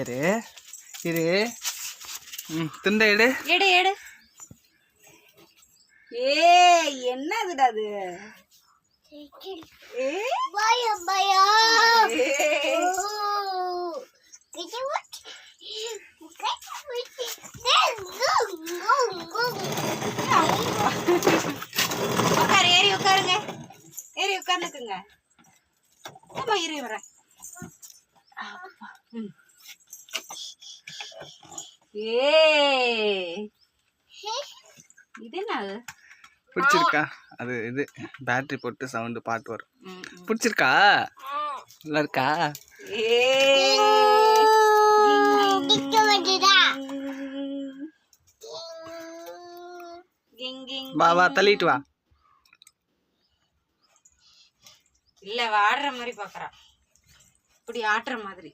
இரு இரு. துண்டை எடு எடு எடு. ஏ என்னதுடா அது? உட்காரு, ஏறி உட்காருங்க, ஏறி உட்கார்ந்துக்குங்க. ஆமா ஏறி வரேன். ஏ இது என்ன? பிடிச்சிருக்கா? அது இது பேட்டரி போட்டு சவுண்டு பாட்டு வரும். பிடிச்சிருக்கா? நல்லா இருக்கா? வா வா தள்ளிட்டு வா. இல்ல ஆடுற மாதிரி பாக்குறா, இப்படி ஆட்டுற மாதிரி.